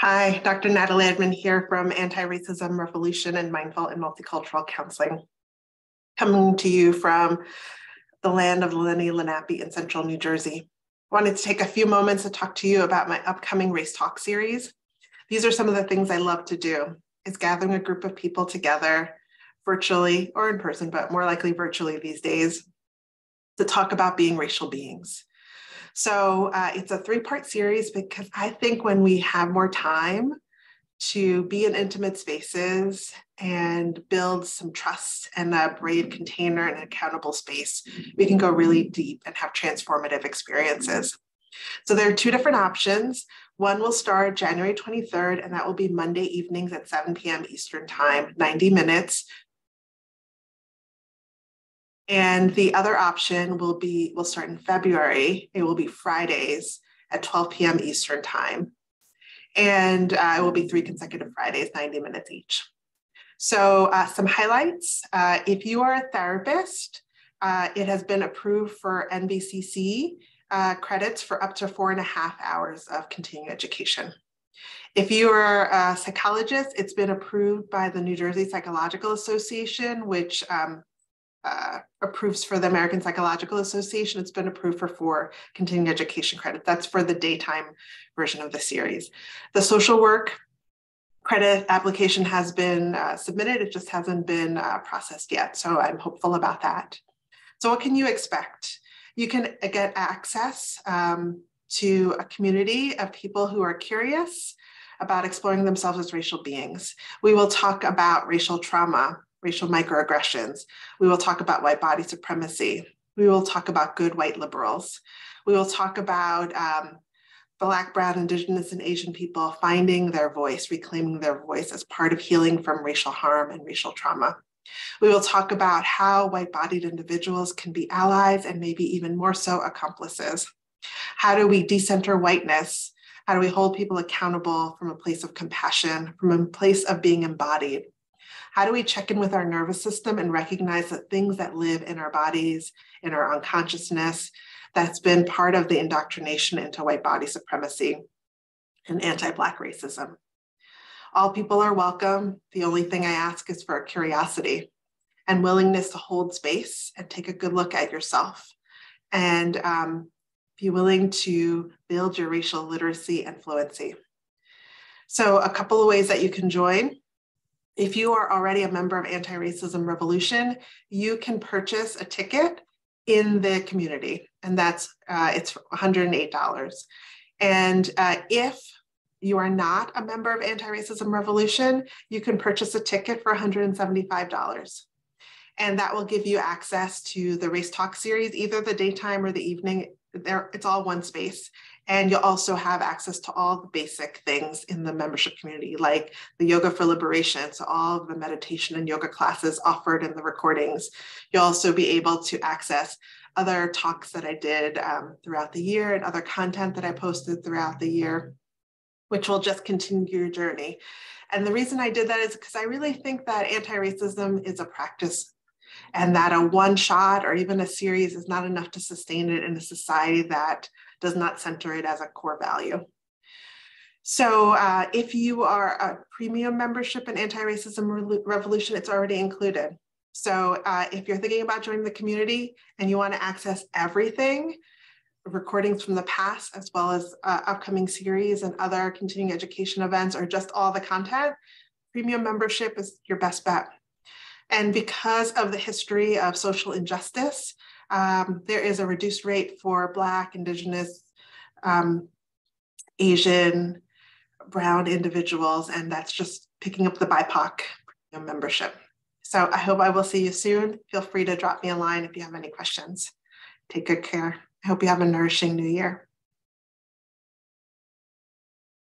Hi, Dr. Natalie Edmond here from Anti-Racism Revolution and Mindful and Multicultural Counseling, coming to you from the land of Lenni Lenape in central New Jersey. I wanted to take a few moments to talk to you about my upcoming Race Talk series. These are some of the things I love to do, is gathering a group of people together virtually or in person, but more likely virtually these days, to talk about being racial beings. So it's a three-part series because I think when we have more time to be in intimate spaces and build some trust and a brave container and an accountable space, we can go really deep and have transformative experiences. So there are two different options. One will start January 23rd, and that will be Monday evenings at 7 p.m. Eastern Time, 90 minutes. And the other option will start in February. It will be Fridays at 12 p.m. Eastern Time. And it will be 3 consecutive Fridays, 90 minutes each. So some highlights. If you are a therapist, it has been approved for NVCC credits for up to 4.5 hours of continuing education. If you are a psychologist, it's been approved by the New Jersey Psychological Association, which approves for the American Psychological Association. It's been approved for 4 continuing education credits. That's for the daytime version of the series. The social work credit application has been submitted. It just hasn't been processed yet. So I'm hopeful about that. So what can you expect? You can get access to a community of people who are curious about exploring themselves as racial beings. We will talk about racial trauma, racial microaggressions. We will talk about white body supremacy. We will talk about good white liberals. We will talk about Black, Brown, Indigenous, and Asian people finding their voice, reclaiming their voice as part of healing from racial harm and racial trauma. We will talk about how white-bodied individuals can be allies and maybe even more so accomplices. How do we decenter whiteness? How do we hold people accountable from a place of compassion, from a place of being embodied? How do we check in with our nervous system and recognize that things that live in our bodies, in our unconsciousness, that's been part of the indoctrination into white body supremacy and anti-Black racism? All people are welcome. The only thing I ask is for curiosity and willingness to hold space and take a good look at yourself and be willing to build your racial literacy and fluency. So a couple of ways that you can join. If you are already a member of Anti-Racism Revolution, you can purchase a ticket in the community, and it's $108. And if you are not a member of Anti-Racism Revolution, you can purchase a ticket for $175. And that will give you access to the Race Talk series, either the daytime or the evening. It's all one space. And you'll also have access to all the basic things in the membership community, like the Yoga for Liberation, so all of the meditation and yoga classes offered in the recordings. You'll also be able to access other talks that I did throughout the year and other content that I posted throughout the year, which will just continue your journey. And the reason I did that is because I really think that anti-racism is a practice, and that a one shot or even a series is not enough to sustain it in a society that does not center it as a core value. So if you are a premium membership in Anti-Racism Revolution, it's already included. So if you're thinking about joining the community and you want to access everything, recordings from the past, as well as upcoming series and other continuing education events, or just all the content, premium membership is your best bet. And because of the history of social injustice, there is a reduced rate for Black, Indigenous, Asian, Brown individuals, and that's just picking up the BIPOC membership. So I hope I will see you soon. Feel free to drop me a line if you have any questions. Take good care. I hope you have a nourishing new year.